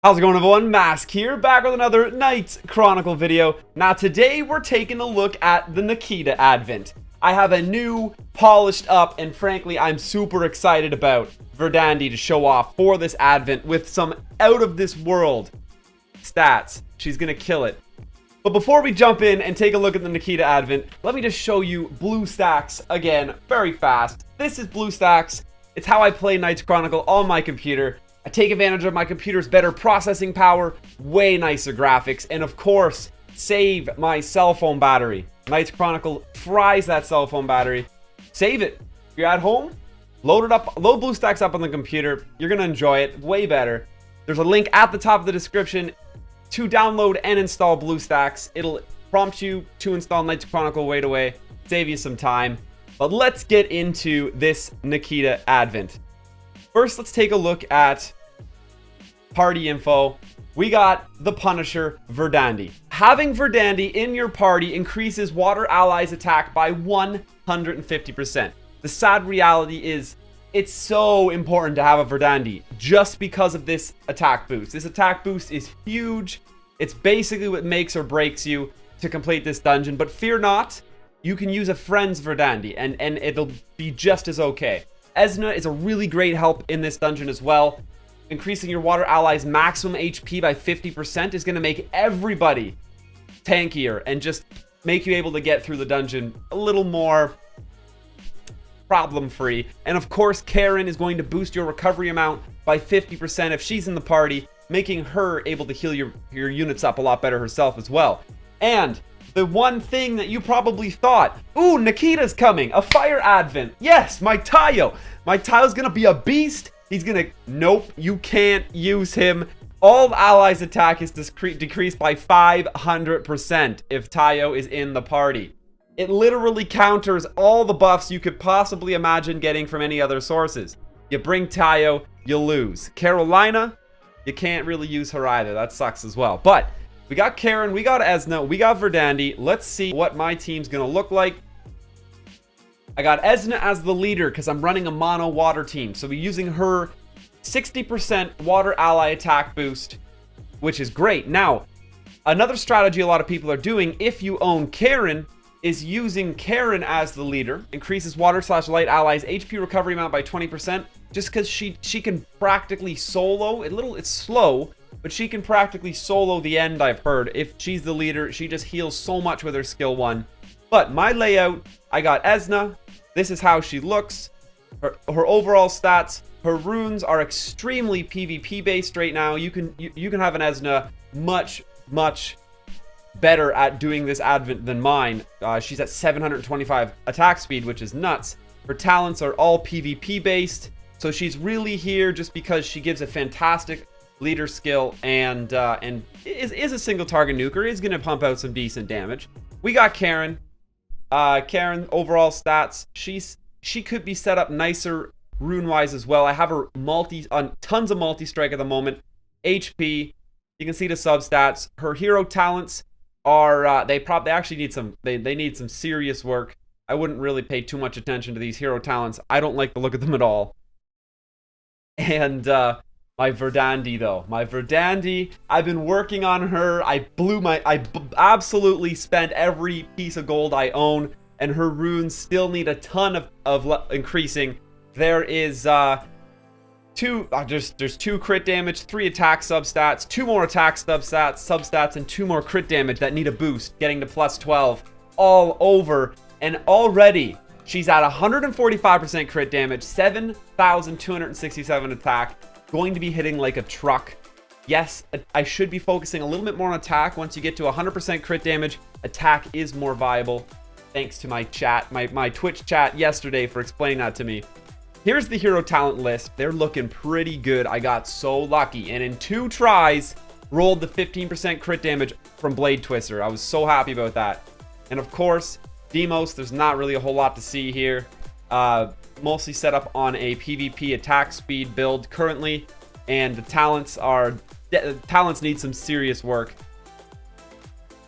How's it going, everyone? Mask here, back with another Knights Chronicle video. Now today we're taking a look at the Nikita advent. I have a new, polished up, and frankly I'm super excited about Verdandi to show off for this advent with some out of this world stats. She's gonna kill it. But before we jump in and take a look at the Nikita advent, let me just show you BlueStacks again very fast. This is BlueStacks. It's how I play Knights Chronicle on my computer. I take advantage of my computer's better processing power, way nicer graphics, and of course, save my cell phone battery. Knights Chronicle fries that cell phone battery. Save it. If you're at home, load it up, load BlueStacks up on the computer. You're gonna enjoy it way better. There's a link at the top of the description to download and install BlueStacks. It'll prompt you to install Knights Chronicle right away, save you some time. But let's get into this Nikita advent. First, let's take a look at party info. We got the Punisher, Verdandi. Having Verdandi in your party increases water allies' attack by 150%. The sad reality is, it's so important to have a Verdandi just because of this attack boost. This attack boost is huge. It's basically what makes or breaks you to complete this dungeon. But fear not, you can use a friend's Verdandi and it'll be just as okay. Esna is a really great help in this dungeon as well. Increasing your water allies' maximum HP by 50% is going to make everybody tankier and just make you able to get through the dungeon a little more problem-free. And of course, Karen is going to boost your recovery amount by 50% if she's in the party, making her able to heal your units up a lot better herself as well. And the one thing that you probably thought, ooh, Nikita's coming, a fire advent. Yes, my Tayo. My Tayo's gonna be a beast. He's gonna, nope, you can't use him. All the allies' attack is decreased by 500% if Tayo is in the party. It literally counters all the buffs you could possibly imagine getting from any other sources. You bring Tayo, you lose. Carolina, you can't really use her either. That sucks as well. But we got Karen, we got Esna, we got Verdandi. Let's see what my team's gonna look like. I got Esna as the leader because I'm running a mono water team. So we're using her 60% water ally attack boost, which is great. Now, another strategy a lot of people are doing if you own Karen is using Karen as the leader. Increases water/light allies HP recovery amount by 20%. Just because she can practically solo. It's slow, but she can practically solo the end, I've heard. If she's the leader, she just heals so much with her skill 1. But my layout, I got Esna. This is how she looks. Her overall stats, her runes are extremely PvP based right now. You can have an Esna much better at doing this advent than mine. She's at 725 attack speed, which is nuts. Her talents are all PvP based. So she's really here just because she gives a fantastic leader skill and is a single target nuker, is going to pump out some decent damage. We got Karen. Karen overall stats, she could be set up nicer rune wise as well. I have her tons of multi-strike at the moment. HP, you can see the sub stats. Her hero talents are they actually need some they need some serious work. I wouldn't really pay too much attention to these hero talents. I don't like the look of them at all. And my Verdandi though. My Verdandi, I've been working on her. I absolutely spent every piece of gold I own, and her runes still need a ton of increasing. There is there's 2 crit damage, 3 attack substats, 2 more attack substats, and 2 more crit damage that need a boost, getting to plus 12 all over. And already she's at 145% crit damage, 7,267 attack. Going to be hitting like a truck. Yes, I should be focusing a little bit more on attack. Once you get to 100% crit damage, attack is more viable. Thanks to my chat, my Twitch chat yesterday for explaining that to me. Here's the hero talent list. They're looking pretty good. I got so lucky, and in 2 tries, rolled the 15% crit damage from Blade Twister. I was so happy about that. And of course, Demos, there's not really a whole lot to see here. Mostly set up on a PvP attack speed build currently, and the talents need some serious work.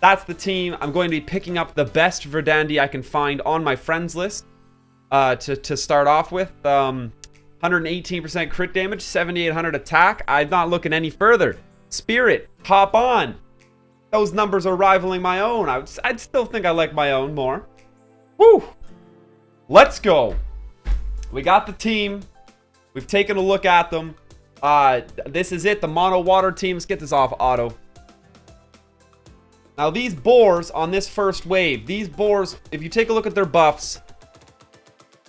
That's the team. I'm going to be picking up the best Verdandi I can find on my friends list to start off with. 118% crit damage, 7,800 attack. I'm not looking any further. Spirit, hop on. Those numbers are rivaling my own. I'd still think I like my own more. Woo! Let's go. We got the team. We've taken a look at them. This is it. The mono water team. Let's get this off auto. Now, these boars on this first wave, these boars, if you take a look at their buffs,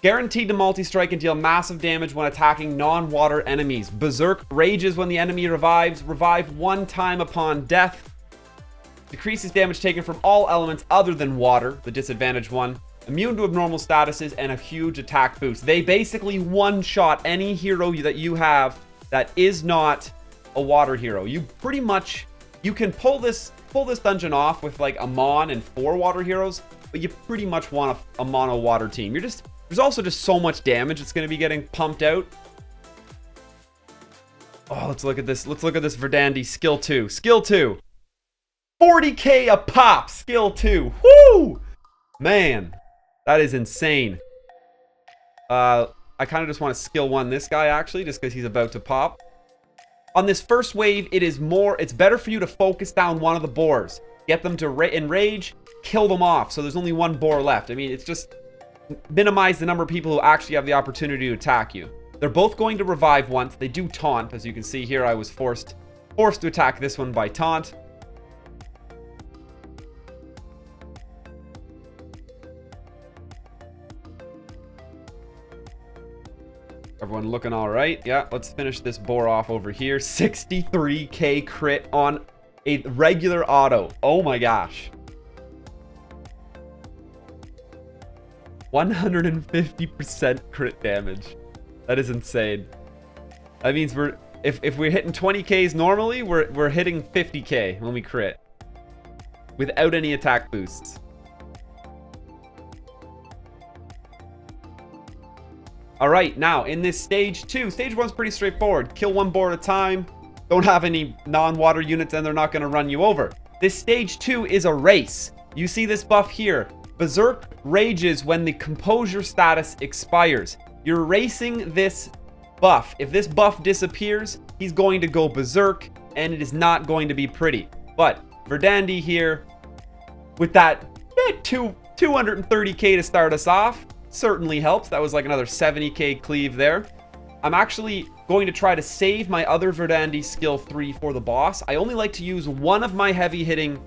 guaranteed to multi-strike and deal massive damage when attacking non-water enemies. Berserk rages when the enemy revives. Revive 1 time upon death. Decreases damage taken from all elements other than water, the disadvantaged one. Immune to abnormal statuses and a huge attack boost. They basically one-shot any hero that you have that is not a water hero. You pretty much, you can pull this dungeon off with like a Mon and 4 water heroes, but you pretty much want a mono water team. There's also just so much damage that's going to be getting pumped out. Oh, let's look at this. Let's look at this Verdandi skill 2. Skill 2. 40k a pop, skill 2. Woo! Man, that is insane. I kind of just want to skill 1 this guy, actually, just because he's about to pop. On this first wave, it's better for you to focus down one of the boars. Get them to enrage, kill them off, so there's only 1 boar left. I mean, it's just minimize the number of people who actually have the opportunity to attack you. They're both going to revive once. They do taunt. As you can see here, I was forced to attack this one by taunt. Everyone looking all right. Yeah, let's finish this boar off over here. 63k crit on a regular auto. Oh my gosh. 150% crit damage. That is insane. That means if we're hitting 20ks normally, we're hitting 50k when we crit without any attack boosts. All right, now in this stage 2, stage 1's pretty straightforward. Kill 1 boar at a time. Don't have any non-water units and they're not going to run you over. This stage 2 is a race. You see this buff here. Berserk rages when the composure status expires. You're racing this buff. If this buff disappears, he's going to go berserk and it is not going to be pretty. But Verdandi here, with that 230k to start us off, certainly helps. That was like another 70k cleave there. I'm actually going to try to save my other Verdandi skill 3 for the boss. I only like to use one of my heavy hitting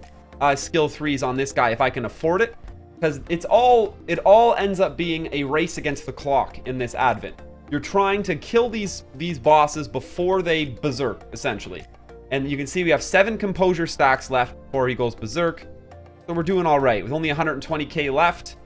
skill 3s on this guy if I can afford it, because it all ends up being a race against the clock in this advent. You're trying to kill these bosses before they berserk, essentially. And you can see we have 7 composure stacks left before he goes berserk. So we're doing all right with only 120k left.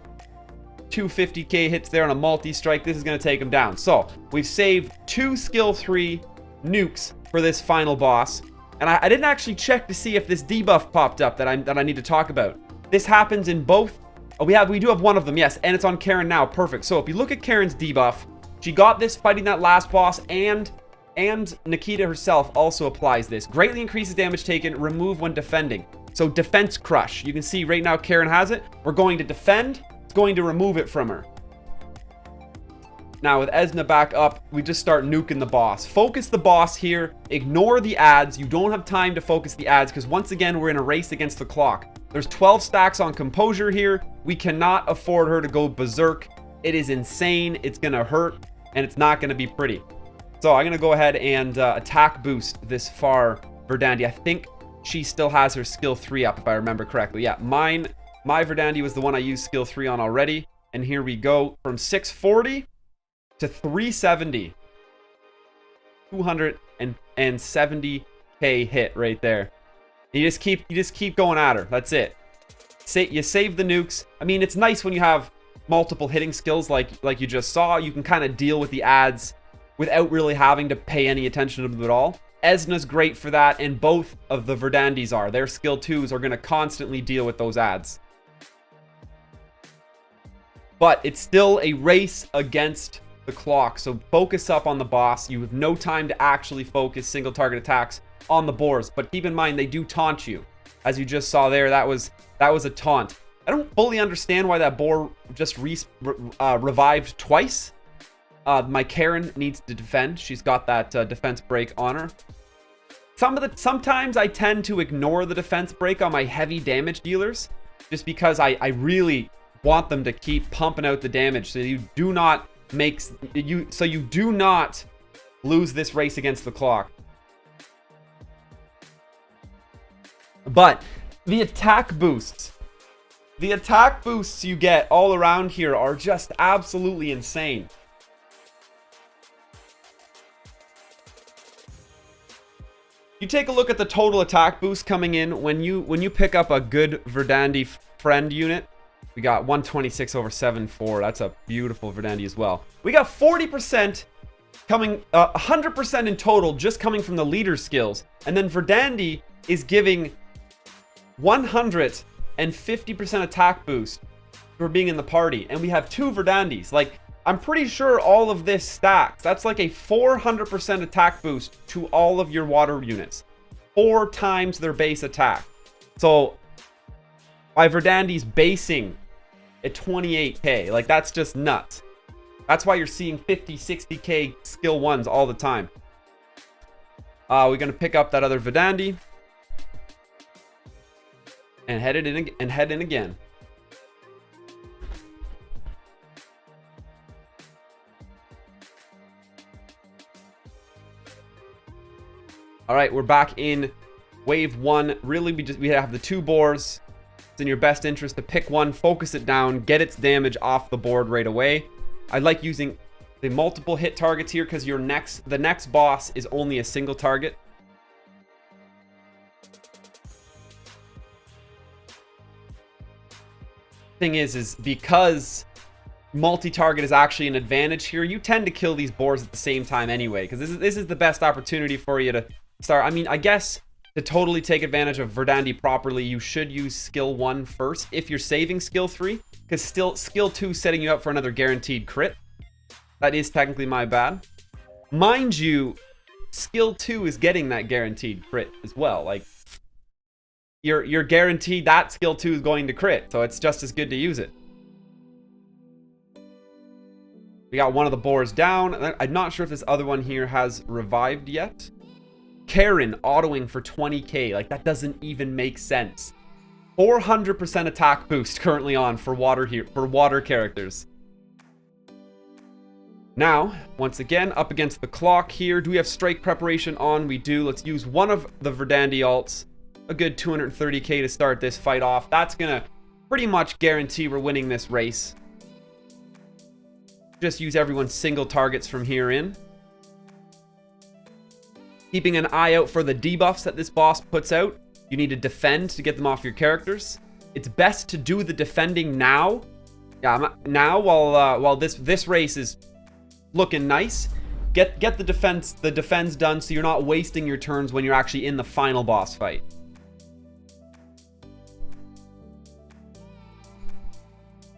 250k hits there on a multi-strike. This is going to take him down. So we've saved 2 skill 3 nukes for this final boss. And I didn't actually check to see if this debuff popped up that I need to talk about. This happens in both. Oh, we do have one of them, yes, and it's on Karen now. Perfect. So if you look at Karen's debuff, she got this fighting that last boss, and Nikita herself also applies this. Greatly increases damage taken, remove when defending. So defense crush. You can see right now Karen has it. We're going to defend. It's going to remove it from her. Now with Esna back up, we just start nuking the boss. Focus the boss here. Ignore the ads. You don't have time to focus the ads because once again, we're in a race against the clock. There's 12 stacks on composure here. We cannot afford her to go berserk. It is insane. It's going to hurt and it's not going to be pretty. So I'm going to go ahead and attack boost this far Verdandi. I think she still has her skill 3 up if I remember correctly. Yeah, my Verdandi was the one I used skill 3 on already. And here we go from 640 to 370. 270k hit right there. You just keep going at her. That's it. You save the nukes. I mean, it's nice when you have multiple hitting skills like you just saw. You can kind of deal with the ads without really having to pay any attention to them at all. Esna's great for that, and both of the Verdandis are. Their skill 2s are going to constantly deal with those ads. But it's still a race against the clock, so focus up on the boss. You have no time to actually focus single target attacks on the boars, but keep in mind they do taunt you. As you just saw there, that was a taunt. I don't fully understand why that boar just revived twice. My Karen needs to defend. She's got that defense break on her. Sometimes I tend to ignore the defense break on my heavy damage dealers, just because I really want them to keep pumping out the damage, so you do not lose this race against the clock. But the attack boosts you get all around here are just absolutely insane. You take a look at the total attack boost coming in when you pick up a good Verdandi friend unit. We got 126 over 7.4. That's a beautiful Verdandi as well. We got 40% coming, 100% in total just coming from the leader skills. And then Verdandi is giving 150% attack boost for being in the party. And we have 2 Verdandis. Like, I'm pretty sure all of this stacks. That's like a 400% attack boost to all of your water units. 4 times their base attack. So, my Verdandi's basing at 28k. Like, that's just nuts. That's why you're seeing 50, 60k skill 1s all the time. We're going to pick up that other Verdandi. And head in again. All right, we're back in wave 1. Really, we have the 2 boars. It's in your best interest to pick one, focus it down, get its damage off the board right away. I like using the multiple hit targets here because the next boss is only a single target. Thing is because multi-target is actually an advantage here, you tend to kill these boars at the same time anyway, because this is the best opportunity for you to start. I mean, I guess to totally take advantage of Verdandi properly, you should use skill 1 first if you're saving skill 3, because skill 2 setting you up for another guaranteed crit. That is technically my bad. Mind you, skill 2 is getting that guaranteed crit as well. Like, you're guaranteed that skill 2 is going to crit, so it's just as good to use it. We got one of the boars down. I'm not sure if this other one here has revived yet. Karen autoing for 20k. Like, that doesn't even make sense. 400% attack boost currently on for water here, for water characters. Now, once again, up against the clock here. Do we have strike preparation on? We do. Let's use one of the Verdandi alts. A good 230k to start this fight off. That's gonna pretty much guarantee we're winning this race. Just use everyone's single targets from here in. Keeping an eye out for the debuffs that this boss puts out. You need to defend to get them off your characters. It's best to do the defending now. Yeah, now while this race is looking nice. Get the defense done so you're not wasting your turns when you're actually in the final boss fight.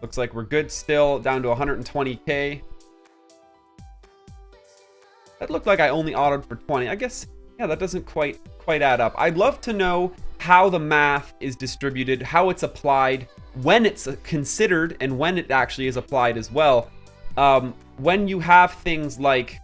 Looks like we're good still, down to 120k. That looked like I only autoed for 20. I guess, yeah, that doesn't quite add up. I'd love to know how the math is distributed, how it's applied, when it's considered, and when it actually is applied as well. When you have things like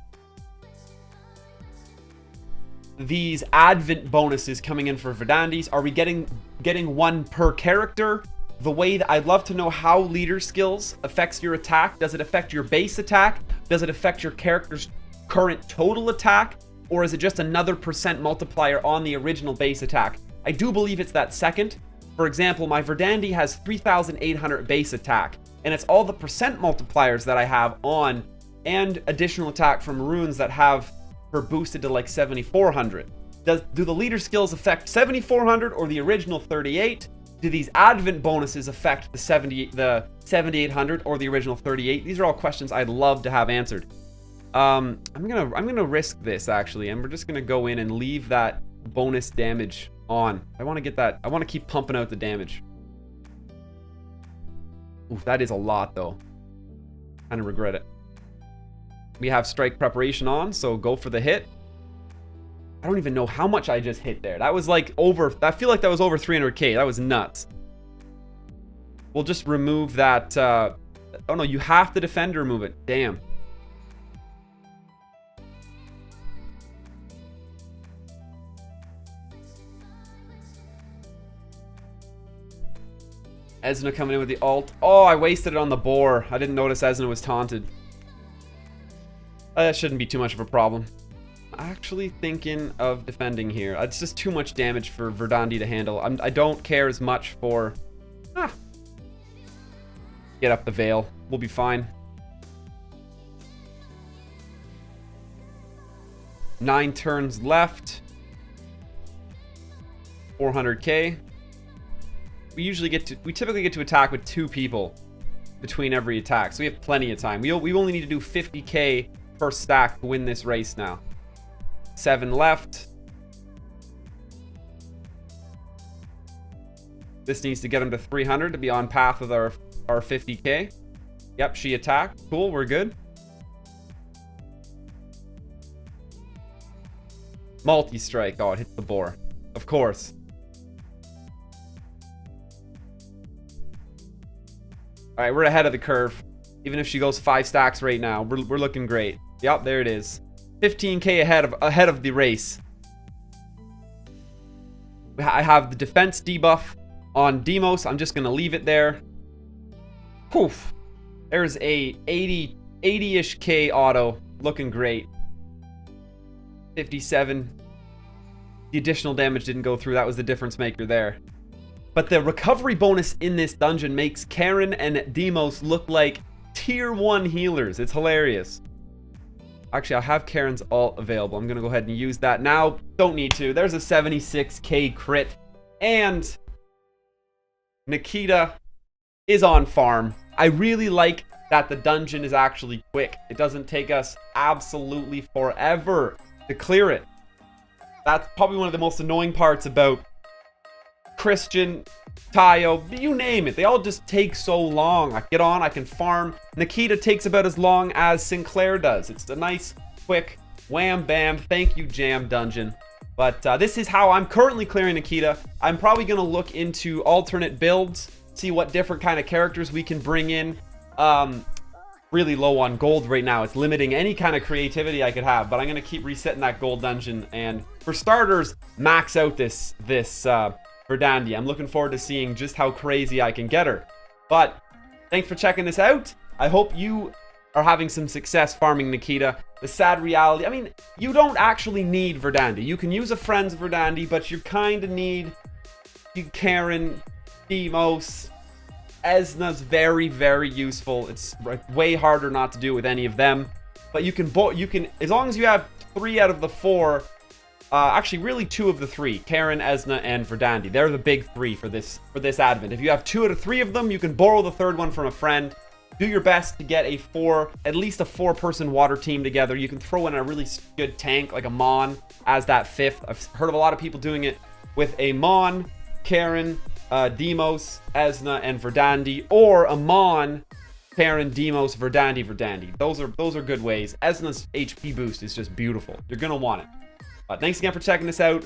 these advent bonuses coming in for Verdandis, are we getting one per character? The way that I'd love to know how leader skills affects your attack. Does it affect your base attack? Does it affect your character's current total attack? Or is it just another percent multiplier on the original base attack? I do believe it's that second. For example, my Verdandi has 3,800 base attack, and it's all the percent multipliers that I have on and additional attack from runes that have her boosted to like 7,400. Do the leader skills affect 7,400 or the original 38? Do these advent bonuses affect the 7,800 or the original 38? These are all questions I'd love to have answered. I'm gonna risk this actually, and we're just gonna go in and leave that bonus damage on. I want to get that. I want to keep pumping out the damage. Oof, that is a lot though. Kind of regret it. We have strike preparation on, so go for the hit. I don't even know how much I just hit there. That was like over, I feel like that was over 300k. That was nuts. We'll just remove that. Oh no, you have to defend to remove it. Damn. Esna coming in with the ult. Oh, I wasted it on the boar. I didn't notice Esna was taunted. That shouldn't be too much of a problem. I'm actually thinking of defending here. It's just too much damage for Verdandi to handle. I don't care as much for... Get up the Veil. We'll be fine. 9 turns left. 400k. We typically get to attack with 2 people between every attack, so we have plenty of time. We only need to do 50k per stack to win this race now. 7 left. This needs to get him to 300 to be on path with our 50k. Yep, she attacked. Cool, we're good. Multi-strike. Oh, it hits the boar. Of course. Alright, we're ahead of the curve. Even if she goes 5 stacks right now, we're looking great. Yep, there it is. 15k ahead of the race. I have the defense debuff on Demos. I'm just gonna leave it there. Poof. There's a 80-ish k auto. Looking great. 57. The additional damage didn't go through. That was the difference maker there. But the recovery bonus in this dungeon makes Karen and Demos look like tier 1 healers. It's hilarious. Actually, I have Karen's ult available. I'm going to go ahead and use that now. Don't need to. There's a 76k crit. And Nikita is on farm. I really like that the dungeon is actually quick. It doesn't take us absolutely forever to clear it. That's probably one of the most annoying parts about Christian, Tayo, you name it. They all just take so long. I get on, I can farm. Nikita takes about as long as Sinclair does. It's a nice, quick, wham, bam, thank you, jam dungeon. But this is how I'm currently clearing Nikita. I'm probably going to look into alternate builds, see what different kind of characters we can bring in. Really low on gold right now. It's limiting any kind of creativity I could have, but I'm going to keep resetting that gold dungeon. And for starters, max out this Verdandi. I'm looking forward to seeing just how crazy I can get her. But thanks for checking this out. I hope you are having some success farming Nikita. The sad reality, I mean, you don't actually need Verdandi. You can use a friend's Verdandi, but you kind of need Karen, Demos. Esna's very, very useful. It's way harder not to do with any of them. But you can, as long as you have 3 out of the 4, actually really 2 of the 3, Karen, Esna, and Verdandi. They're the big 3 for this advent. If you have 2 out of 3 of them, you can borrow the 3rd one from a friend. Do your best to get at least a 4-person water team together. You can throw in a really good tank like a Mon as that 5th. I've heard of a lot of people doing it with a Mon, Karen, Demos, Esna, and Verdandi, or a Mon, Karen, Demos, Verdandi. Those are good ways. Esna's HP boost is just beautiful. You're gonna want it. Thanks again for checking this out.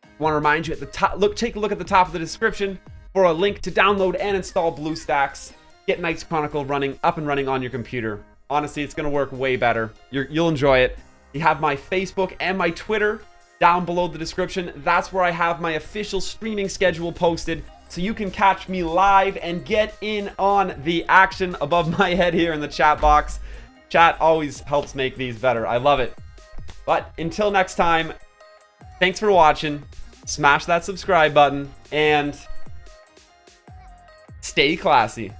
I want to remind you at the top, take a look at the top of the description for a link to download and install BlueStacks. Get Knight's Chronicle up and running on your computer. Honestly, it's gonna work way better. You'll enjoy it. You have my Facebook and my Twitter down below the description. That's where I have my official streaming schedule posted, so you can catch me live and get in on the action above my head here in the chat box. Chat always helps make these better. I love it. But until next time, thanks for watching. Smash that subscribe button and stay classy.